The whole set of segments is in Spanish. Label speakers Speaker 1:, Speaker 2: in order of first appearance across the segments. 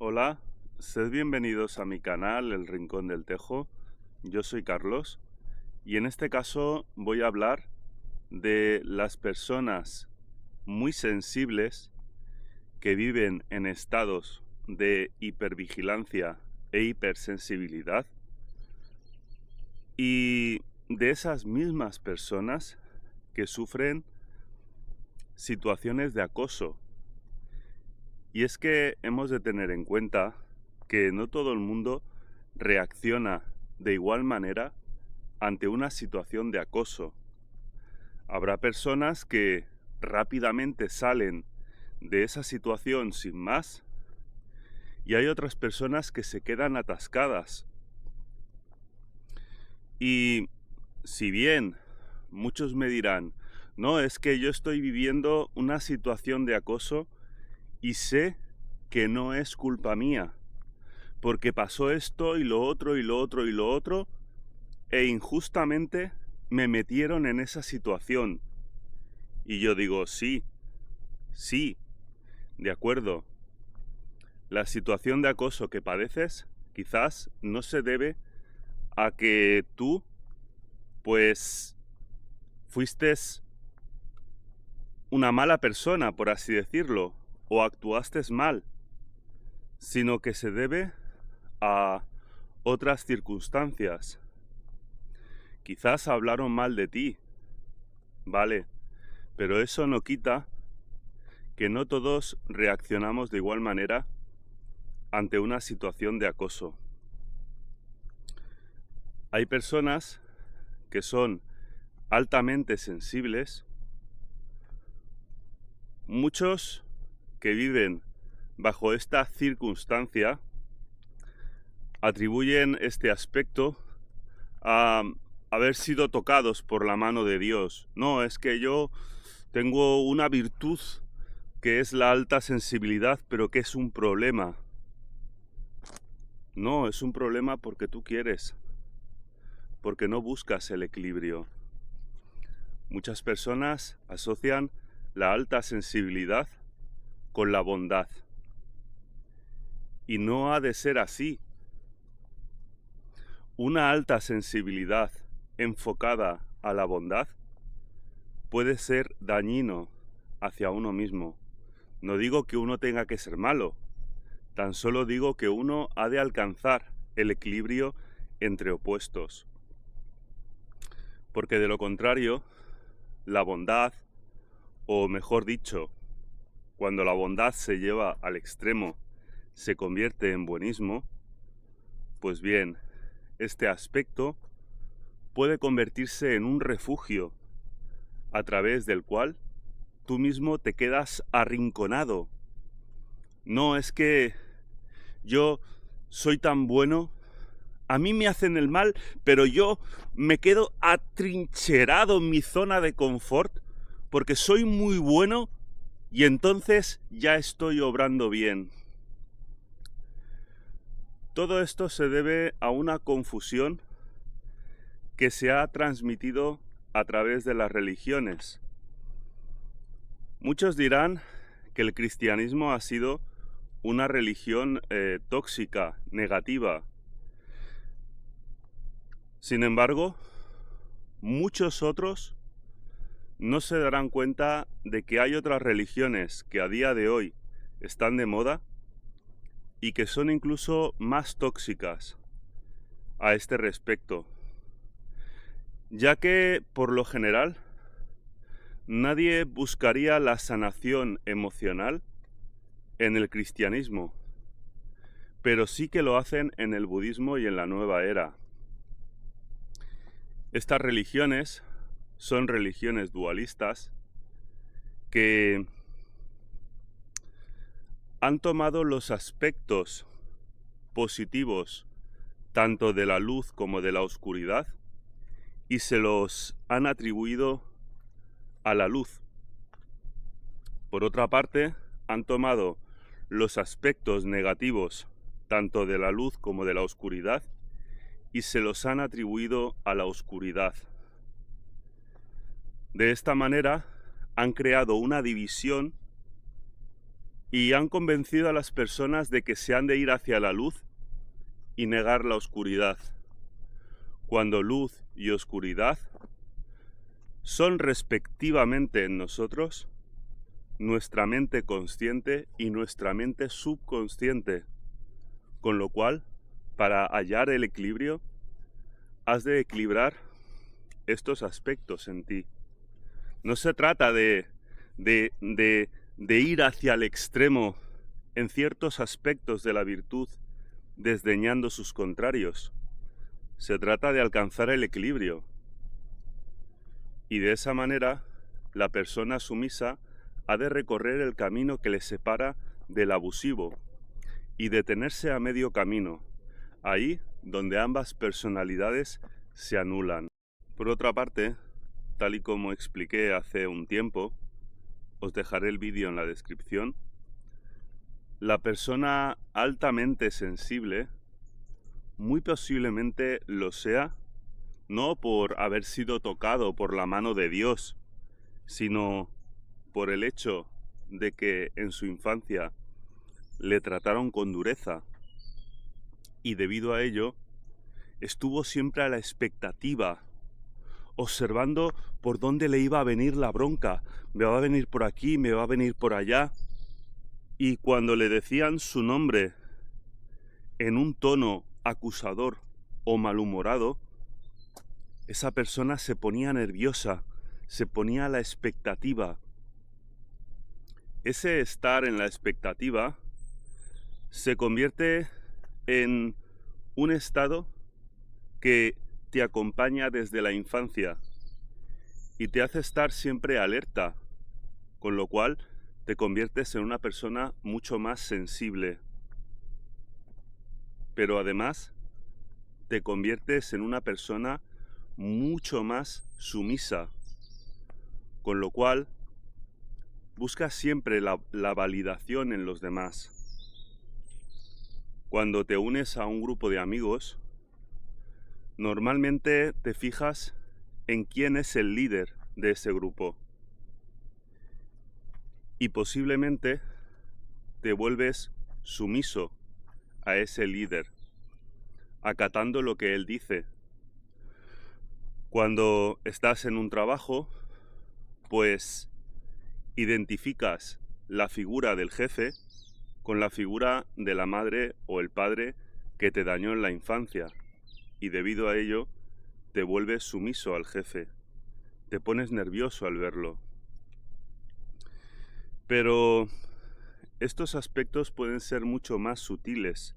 Speaker 1: Hola, sed bienvenidos a mi canal El Rincón del Tejo. Yo soy Carlos y en este caso voy a hablar de las personas muy sensibles que viven en estados de hipervigilancia e hipersensibilidad y de esas mismas personas que sufren situaciones de acoso. Y es que hemos de tener en cuenta que no todo el mundo reacciona de igual manera ante una situación de acoso. Habrá personas que rápidamente salen de esa situación sin más y hay otras personas que se quedan atascadas. Y si bien muchos me dirán, no, es que yo estoy viviendo una situación de acoso y sé que no es culpa mía, porque pasó esto y lo otro y lo otro y lo otro, e injustamente me metieron en esa situación. Y yo digo, sí, de acuerdo. La situación de acoso que padeces quizás no se debe a que tú, pues, fuiste una mala persona, por así decirlo, o actuaste mal, sino que se debe a otras circunstancias. Quizás hablaron mal de ti, vale, pero eso no quita que no todos reaccionamos de igual manera ante una situación de acoso. Hay personas que son altamente sensibles, muchos que viven bajo esta circunstancia atribuyen este aspecto a haber sido tocados por la mano de Dios. No, es que yo tengo una virtud que es la alta sensibilidad, pero que es un problema. No, es un problema porque tú quieres, porque no buscas el equilibrio. Muchas personas asocian la alta sensibilidad con la bondad. Y no ha de ser así. Una alta sensibilidad enfocada a la bondad puede ser dañino hacia uno mismo. No digo que uno tenga que ser malo, tan solo digo que uno ha de alcanzar el equilibrio entre opuestos. Porque de lo contrario, la bondad, o mejor dicho, cuando la bondad se lleva al extremo, se convierte en buenismo, pues bien, este aspecto puede convertirse en un refugio a través del cual tú mismo te quedas arrinconado. No es que yo soy tan bueno, a mí me hacen el mal, pero yo me quedo atrincherado en mi zona de confort porque soy muy bueno y entonces ya estoy obrando bien. Todo esto se debe a una confusión que se ha transmitido a través de las religiones. Muchos dirán que el cristianismo ha sido una religión tóxica, negativa. Sin embargo, muchos otros no se darán cuenta de que hay otras religiones que a día de hoy están de moda y que son incluso más tóxicas a este respecto, ya que, por lo general, nadie buscaría la sanación emocional en el cristianismo, pero sí que lo hacen en el budismo y en la nueva era. Estas religiones son religiones dualistas que han tomado los aspectos positivos tanto de la luz como de la oscuridad y se los han atribuido a la luz. Por otra parte, han tomado los aspectos negativos tanto de la luz como de la oscuridad y se los han atribuido a la oscuridad. De esta manera han creado una división y han convencido a las personas de que se han de ir hacia la luz y negar la oscuridad, cuando luz y oscuridad son respectivamente en nosotros nuestra mente consciente y nuestra mente subconsciente, con lo cual, para hallar el equilibrio, has de equilibrar estos aspectos en ti. No se trata de ir hacia el extremo en ciertos aspectos de la virtud, desdeñando sus contrarios. Se trata de alcanzar el equilibrio. Y de esa manera, la persona sumisa ha de recorrer el camino que le separa del abusivo y detenerse a medio camino, ahí donde ambas personalidades se anulan. Por otra parte, tal y como expliqué hace un tiempo, os dejaré el vídeo en la descripción, la persona altamente sensible muy posiblemente lo sea, no por haber sido tocado por la mano de Dios, sino por el hecho de que en su infancia le trataron con dureza y debido a ello estuvo siempre a la expectativa, observando por dónde le iba a venir la bronca. Me va a venir por aquí, me va a venir por allá. Y cuando le decían su nombre en un tono acusador o malhumorado, esa persona se ponía nerviosa, se ponía a la expectativa. Ese estar en la expectativa se convierte en un estado que te acompaña desde la infancia y te hace estar siempre alerta, con lo cual te conviertes en una persona mucho más sensible. Pero además te conviertes en una persona mucho más sumisa, con lo cual buscas siempre la validación en los demás. Cuando te unes a un grupo de amigos, normalmente te fijas en quién es el líder de ese grupo y posiblemente te vuelves sumiso a ese líder, acatando lo que él dice. Cuando estás en un trabajo, pues identificas la figura del jefe con la figura de la madre o el padre que te dañó en la infancia y debido a ello te vuelves sumiso al jefe, te pones nervioso al verlo. Pero estos aspectos pueden ser mucho más sutiles.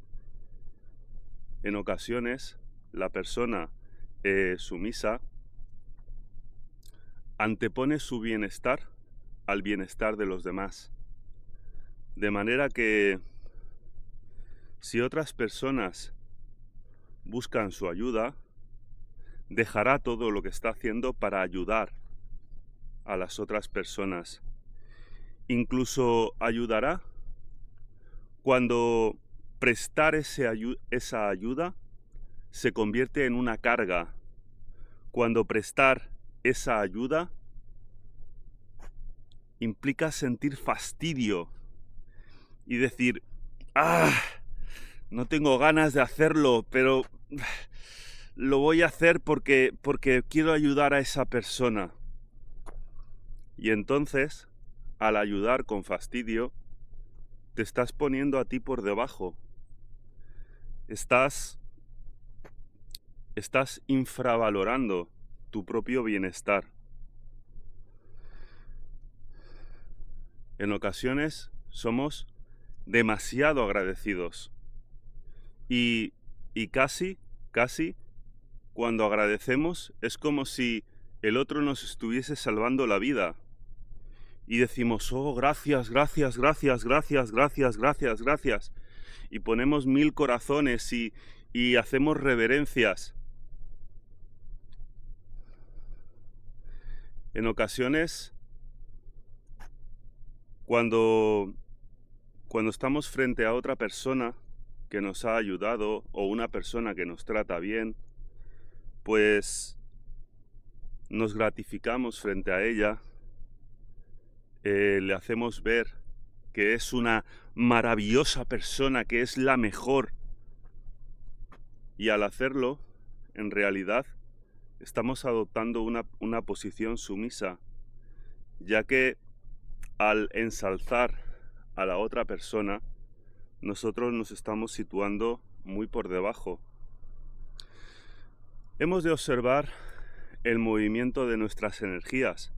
Speaker 1: En ocasiones, la persona sumisa antepone su bienestar al bienestar de los demás. De manera que si otras personas buscan su ayuda, dejará todo lo que está haciendo para ayudar a las otras personas. Incluso ayudará cuando prestar esa ayuda se convierte en una carga. Cuando prestar esa ayuda implica sentir fastidio y decir, no tengo ganas de hacerlo, pero lo voy a hacer porque quiero ayudar a esa persona. Y entonces, al ayudar con fastidio, te estás poniendo a ti por debajo. Estás infravalorando tu propio bienestar. En ocasiones somos demasiado agradecidos y casi cuando agradecemos es como si el otro nos estuviese salvando la vida y decimos, oh, gracias, gracias, gracias, gracias, gracias, gracias, gracias, y ponemos 1000 corazones y hacemos reverencias. En ocasiones, cuando estamos frente a otra persona que nos ha ayudado o una persona que nos trata bien, pues nos gratificamos frente a ella, le hacemos ver que es una maravillosa persona, que es la mejor. Y al hacerlo, en realidad, estamos adoptando una posición sumisa, ya que al ensalzar a la otra persona, nosotros nos estamos situando muy por debajo. Hemos de observar el movimiento de nuestras energías,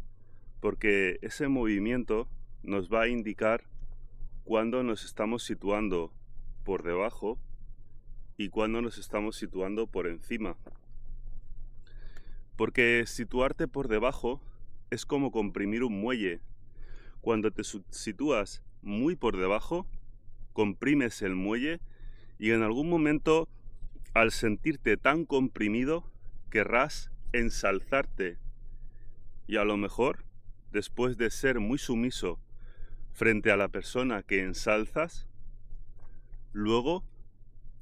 Speaker 1: porque ese movimiento nos va a indicar cuándo nos estamos situando por debajo y cuándo nos estamos situando por encima. Porque situarte por debajo es como comprimir un muelle. Cuando te sitúas muy por debajo, comprimes el muelle y en algún momento, al sentirte tan comprimido, querrás ensalzarte. Y a lo mejor, después de ser muy sumiso frente a la persona que ensalzas, luego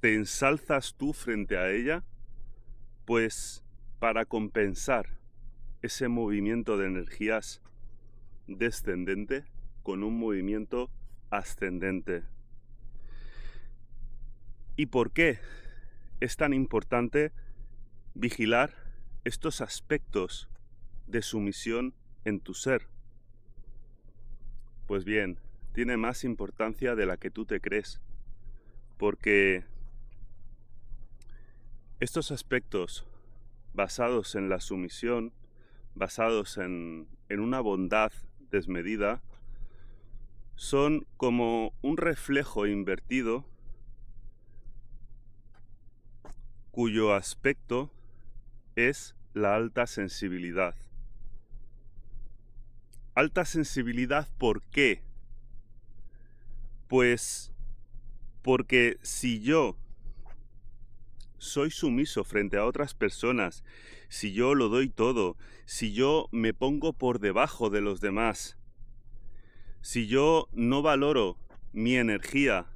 Speaker 1: te ensalzas tú frente a ella, pues para compensar ese movimiento de energías descendente con un movimiento ascendente. ¿Y por qué es tan importante vigilar estos aspectos de sumisión en tu ser? Pues bien, tiene más importancia de la que tú te crees, porque estos aspectos basados en la sumisión, basados en una bondad desmedida, son como un reflejo invertido cuyo aspecto es la alta sensibilidad. Alta sensibilidad, ¿por qué? Pues porque si yo soy sumiso frente a otras personas, si yo lo doy todo, si yo me pongo por debajo de los demás, si yo no valoro mi energía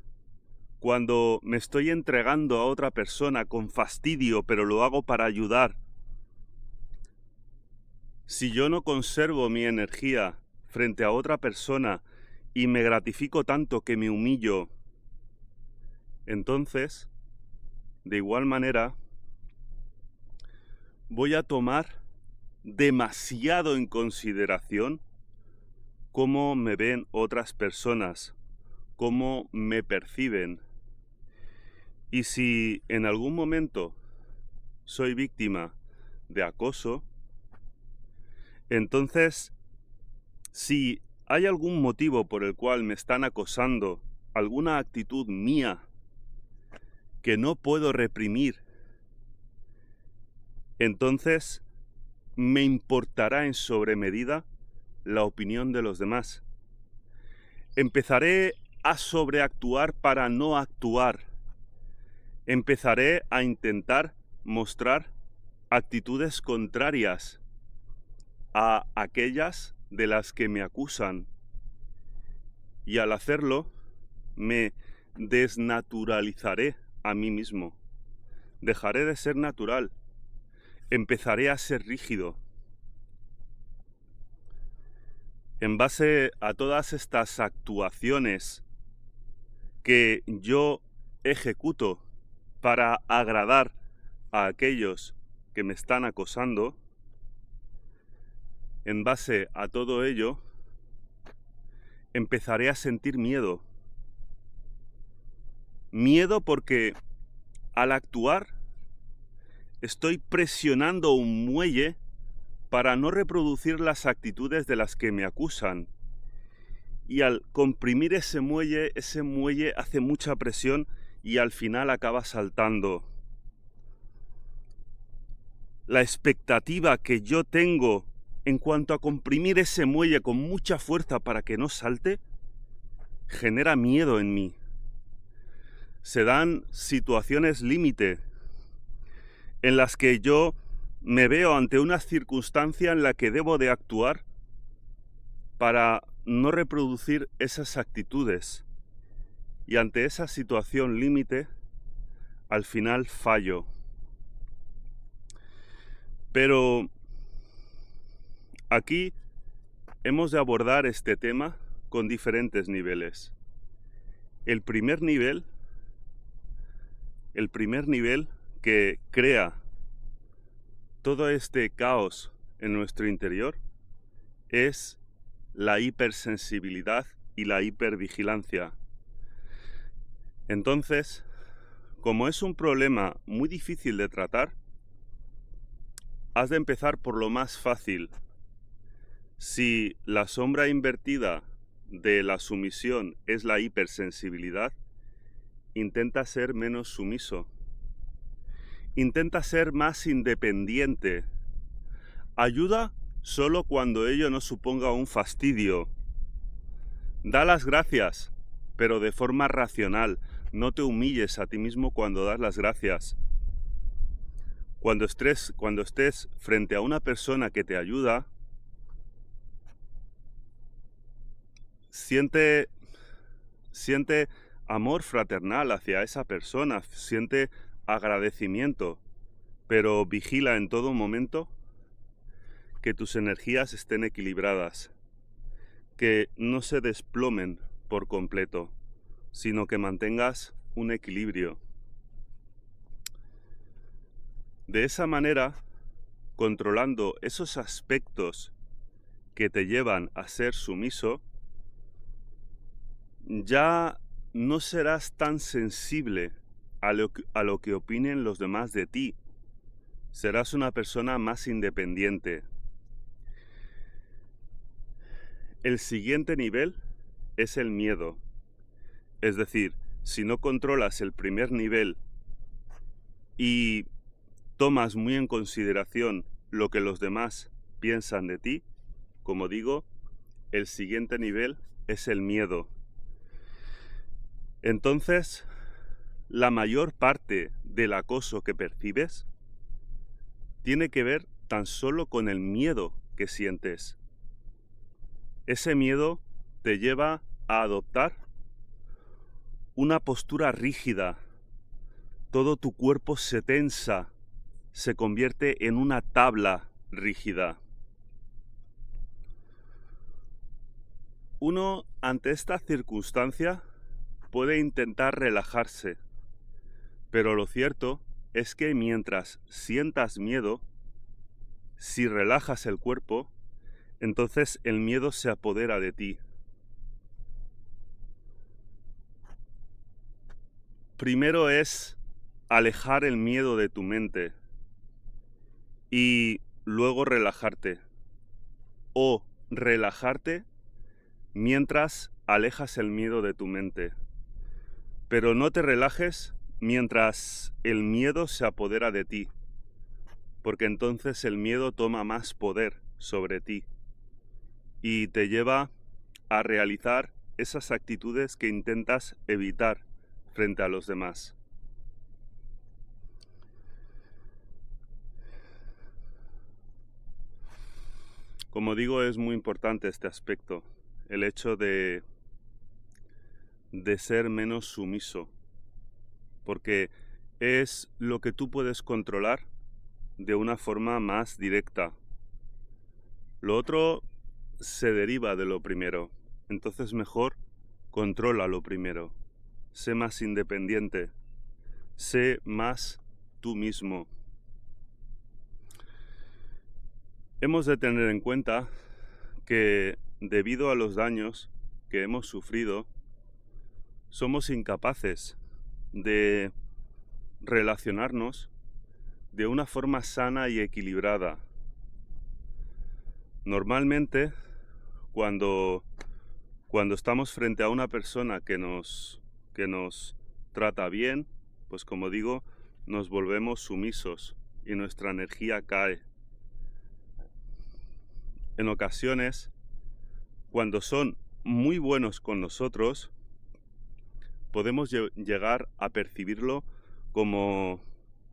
Speaker 1: cuando me estoy entregando a otra persona con fastidio, pero lo hago para ayudar, si yo no conservo mi energía frente a otra persona y me gratifico tanto que me humillo, entonces, de igual manera, voy a tomar demasiado en consideración cómo me ven otras personas, cómo me perciben. Y si en algún momento soy víctima de acoso, entonces, si hay algún motivo por el cual me están acosando, alguna actitud mía que no puedo reprimir, entonces me importará en sobremedida la opinión de los demás. Empezaré a sobreactuar para no actuar. Empezaré a intentar mostrar actitudes contrarias a aquellas de las que me acusan. Y al hacerlo, me desnaturalizaré a mí mismo. Dejaré de ser natural. Empezaré a ser rígido. En base a todas estas actuaciones que yo ejecuto para agradar a aquellos que me están acosando, en base a todo ello, empezaré a sentir miedo. Miedo porque al actuar estoy presionando un muelle para no reproducir las actitudes de las que me acusan. Y al comprimir ese muelle hace mucha presión y al final acaba saltando. La expectativa que yo tengo en cuanto a comprimir ese muelle con mucha fuerza para que no salte, genera miedo en mí. Se dan situaciones límite en las que yo me veo ante una circunstancia en la que debo de actuar para no reproducir esas actitudes. Y ante esa situación límite, al final fallo. Pero aquí hemos de abordar este tema con diferentes niveles. El primer nivel que crea todo este caos en nuestro interior es la hipersensibilidad y la hipervigilancia. Entonces, como es un problema muy difícil de tratar, has de empezar por lo más fácil. Si la sombra invertida de la sumisión es la hipersensibilidad, intenta ser menos sumiso. Intenta ser más independiente. Ayuda solo cuando ello no suponga un fastidio. Da las gracias, pero de forma racional. No te humilles a ti mismo cuando das las gracias. Cuando estés frente a una persona que te ayuda, siente amor fraternal hacia esa persona, siente agradecimiento, pero vigila en todo momento que tus energías estén equilibradas, que no se desplomen por completo, sino que mantengas un equilibrio. De esa manera, controlando esos aspectos que te llevan a ser sumiso, ya no serás tan sensible a lo que opinen los demás de ti. Serás una persona más independiente. El siguiente nivel es el miedo. Es decir, si no controlas el primer nivel y tomas muy en consideración lo que los demás piensan de ti, como digo, el siguiente nivel es el miedo. Entonces, la mayor parte del acoso que percibes tiene que ver tan solo con el miedo que sientes. Ese miedo te lleva a adoptar una postura rígida. Todo tu cuerpo se tensa, se convierte en una tabla rígida. Uno, ante esta circunstancia, puede intentar relajarse, pero lo cierto es que mientras sientas miedo, si relajas el cuerpo, entonces el miedo se apodera de ti. Primero es alejar el miedo de tu mente y luego relajarte. O relajarte mientras alejas el miedo de tu mente. Pero no te relajes mientras el miedo se apodera de ti, porque entonces el miedo toma más poder sobre ti y te lleva a realizar esas actitudes que intentas evitar frente a los demás. Como digo, es muy importante este aspecto, el hecho de ser menos sumiso, porque es lo que tú puedes controlar de una forma más directa. Lo otro se deriva de lo primero, entonces mejor controla lo primero. Sé más independiente, sé más tú mismo. Hemos de tener en cuenta que debido a los daños que hemos sufrido, somos incapaces de relacionarnos de una forma sana y equilibrada. Normalmente, cuando estamos frente a una persona que nos trata bien, pues como digo, nos volvemos sumisos y nuestra energía cae. En ocasiones, cuando son muy buenos con nosotros, podemos llegar a percibirlo como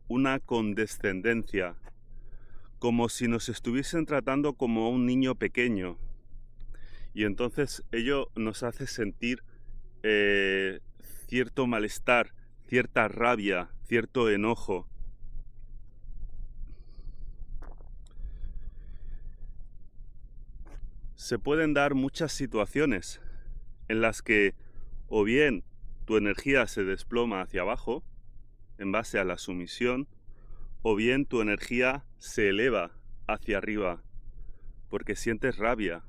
Speaker 1: una condescendencia, como si nos estuviesen tratando como a un niño pequeño. Y entonces ello nos hace sentir cierto malestar, cierta rabia, cierto enojo. Se pueden dar muchas situaciones en las que o bien tu energía se desploma hacia abajo en base a la sumisión, o bien tu energía se eleva hacia arriba porque sientes rabia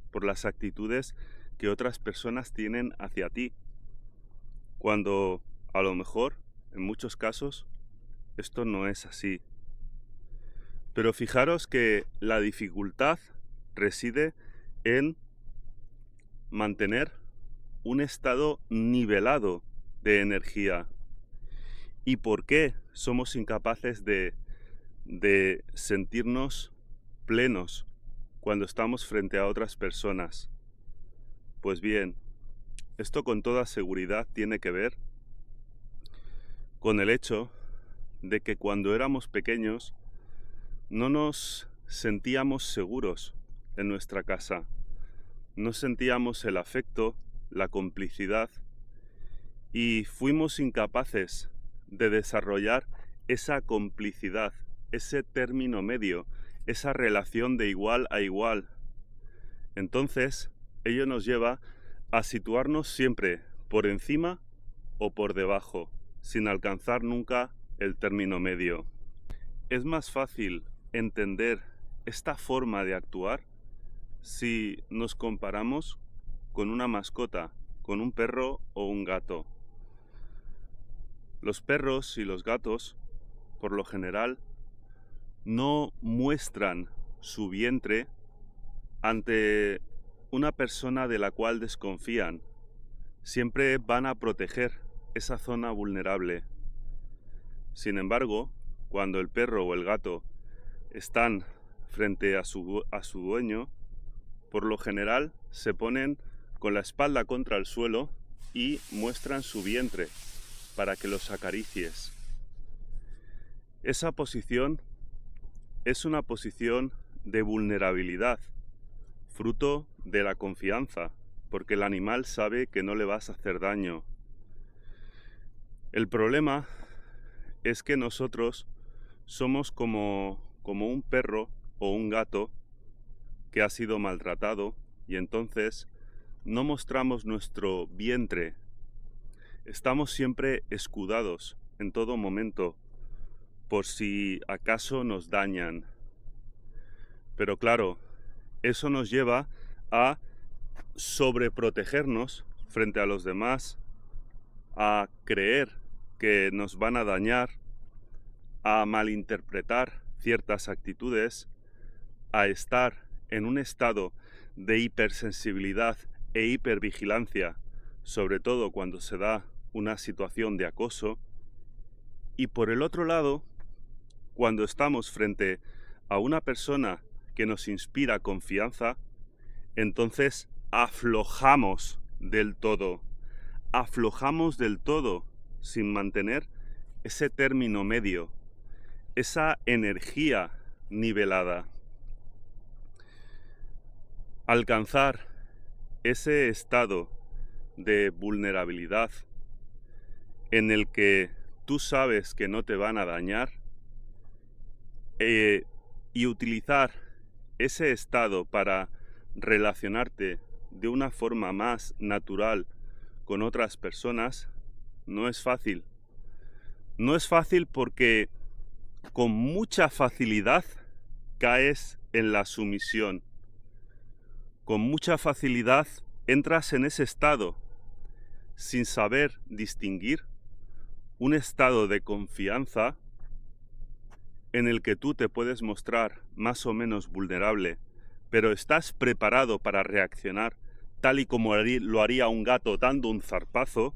Speaker 1: por las actitudes que otras personas tienen hacia ti, cuando a lo mejor, en muchos casos, esto no es así. Pero fijaros que la dificultad reside en mantener un estado nivelado de energía. ¿Y por qué somos incapaces de sentirnos plenos cuando estamos frente a otras personas? Pues bien, esto con toda seguridad tiene que ver con el hecho de que cuando éramos pequeños no nos sentíamos seguros en nuestra casa. No sentíamos el afecto, la complicidad, y fuimos incapaces de desarrollar esa complicidad, ese término medio, esa relación de igual a igual. Entonces, ello nos lleva a situarnos siempre por encima o por debajo, sin alcanzar nunca el término medio. Es más fácil entender esta forma de actuar si nos comparamos con una mascota, con un perro o un gato. Los perros y los gatos, por lo general, no muestran su vientre ante una persona de la cual desconfían. Siempre van a proteger esa zona vulnerable. Sin embargo, cuando el perro o el gato están frente a su dueño, por lo general se ponen con la espalda contra el suelo y muestran su vientre para que los acaricies. Esa posición es una posición de vulnerabilidad, fruto de la confianza, porque el animal sabe que no le vas a hacer daño. El problema es que nosotros somos como un perro o un gato que ha sido maltratado y entonces no mostramos nuestro vientre. Estamos siempre escudados en todo momento por si acaso nos dañan. Pero claro, eso nos lleva a sobreprotegernos frente a los demás, a creer que nos van a dañar, a malinterpretar ciertas actitudes, a estar en un estado de hipersensibilidad e hipervigilancia, sobre todo cuando se da una situación de acoso. Y por el otro lado, cuando estamos frente a una persona que nos inspira confianza, entonces aflojamos del todo sin mantener ese término medio, esa energía nivelada. Alcanzar ese estado de vulnerabilidad en el que tú sabes que no te van a dañar y utilizar ese estado para relacionarte de una forma más natural con otras personas, no es fácil. No es fácil porque con mucha facilidad caes en la sumisión. Con mucha facilidad entras en ese estado sin saber distinguir un estado de confianza en el que tú te puedes mostrar más o menos vulnerable, pero estás preparado para reaccionar tal y como lo haría un gato dando un zarpazo.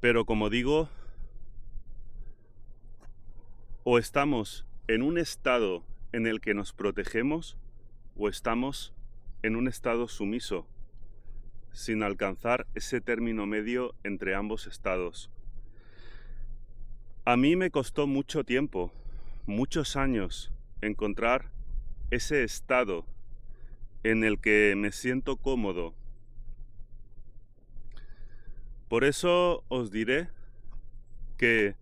Speaker 1: Pero como digo, o estamos en un estado en el que nos protegemos o estamos en un estado sumiso, sin alcanzar ese término medio entre ambos estados. A mí me costó mucho tiempo, muchos años, encontrar ese estado en el que me siento cómodo. Por eso os diré que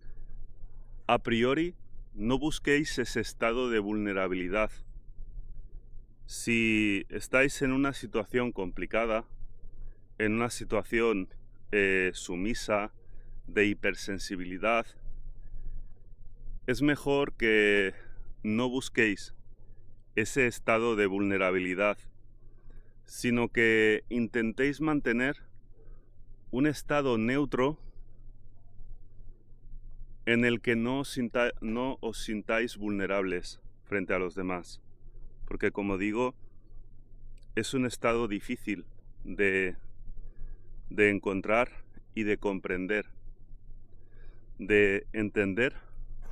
Speaker 1: a priori no busquéis ese estado de vulnerabilidad, Si estáis en una situación complicada, en una situación sumisa, de hipersensibilidad, es mejor que no busquéis ese estado de vulnerabilidad, sino que intentéis mantener un estado neutro en el que no os sintáis vulnerables frente a los demás. Porque, como digo, es un estado difícil de encontrar y de comprender, de entender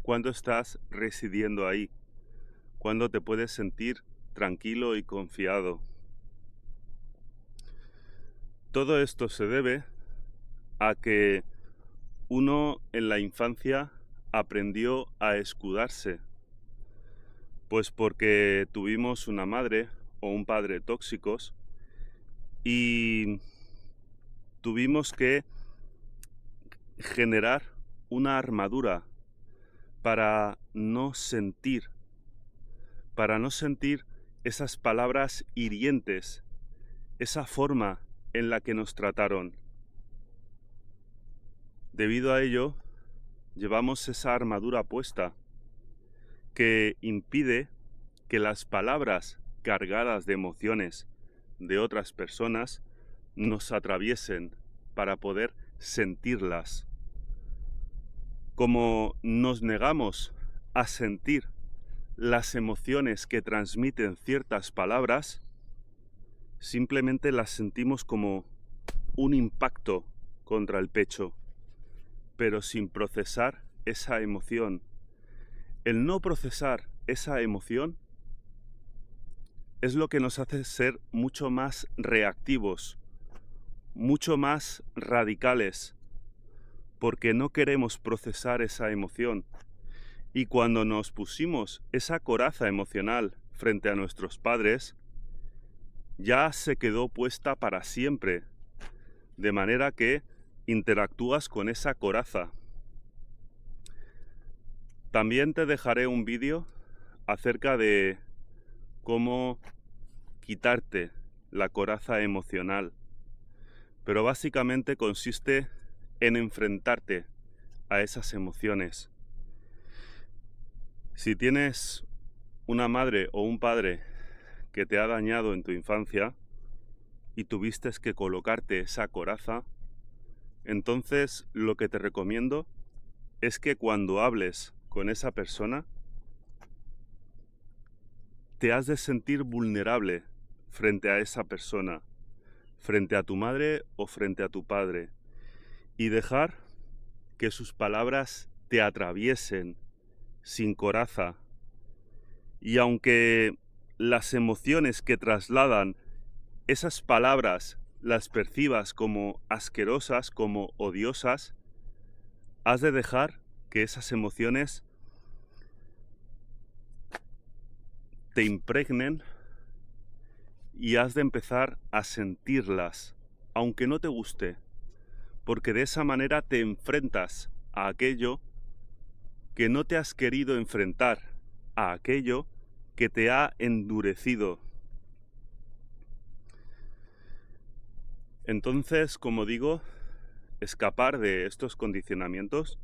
Speaker 1: cuándo estás residiendo ahí, cuándo te puedes sentir tranquilo y confiado. Todo esto se debe a que uno en la infancia aprendió a escudarse, pues porque tuvimos una madre o un padre tóxicos y tuvimos que generar una armadura para no sentir esas palabras hirientes, esa forma en la que nos trataron. Debido a ello, llevamos esa armadura puesta que impide que las palabras cargadas de emociones de otras personas nos atraviesen para poder sentirlas. Como nos negamos a sentir las emociones que transmiten ciertas palabras, simplemente las sentimos como un impacto contra el pecho, pero sin procesar esa emoción. El no procesar esa emoción es lo que nos hace ser mucho más reactivos, mucho más radicales, porque no queremos procesar esa emoción. Y cuando nos pusimos esa coraza emocional frente a nuestros padres, ya se quedó puesta para siempre, de manera que interactúas con esa coraza. También te dejaré un vídeo acerca de cómo quitarte la coraza emocional, pero básicamente consiste en enfrentarte a esas emociones. Si tienes una madre o un padre que te ha dañado en tu infancia y tuviste que colocarte esa coraza, entonces lo que te recomiendo es que cuando hables con esa persona te has de sentir vulnerable frente a esa persona, frente a tu madre o frente a tu padre, y dejar que sus palabras te atraviesen sin coraza. Y aunque las emociones que trasladan esas palabras las percibas como asquerosas, como odiosas, has de dejar que esas emociones te impregnen y has de empezar a sentirlas, aunque no te guste, porque de esa manera te enfrentas a aquello que no te has querido enfrentar, a aquello que te ha endurecido. Entonces, como digo, escapar de estos condicionamientos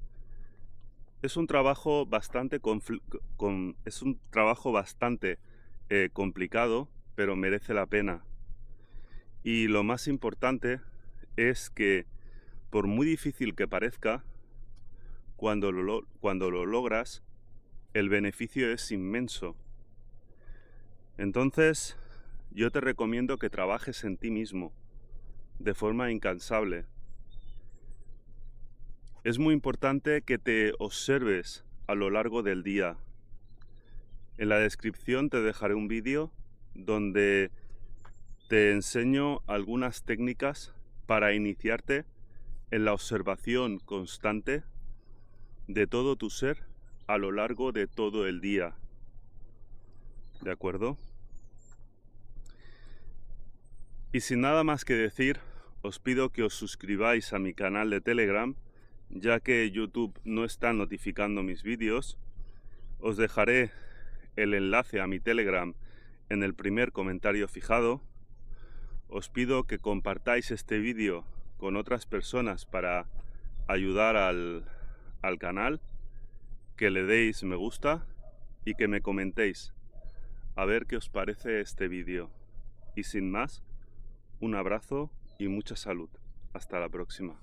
Speaker 1: es un trabajo bastante complicado, pero merece la pena. Y lo más importante es que, por muy difícil que parezca, cuando lo logras, el beneficio es inmenso. Entonces, yo te recomiendo que trabajes en ti mismo, de forma incansable. Es muy importante que te observes a lo largo del día. En la descripción te dejaré un vídeo donde te enseño algunas técnicas para iniciarte en la observación constante de todo tu ser a lo largo de todo el día. ¿De acuerdo? Y sin nada más que decir, os pido que os suscribáis a mi canal de Telegram, ya que YouTube no está notificando mis vídeos. Os dejaré el enlace a mi Telegram en el primer comentario fijado. Os pido que compartáis este vídeo con otras personas para ayudar al canal, que le deis me gusta y que me comentéis a ver qué os parece este vídeo. Y sin más, un abrazo y mucha salud. Hasta la próxima.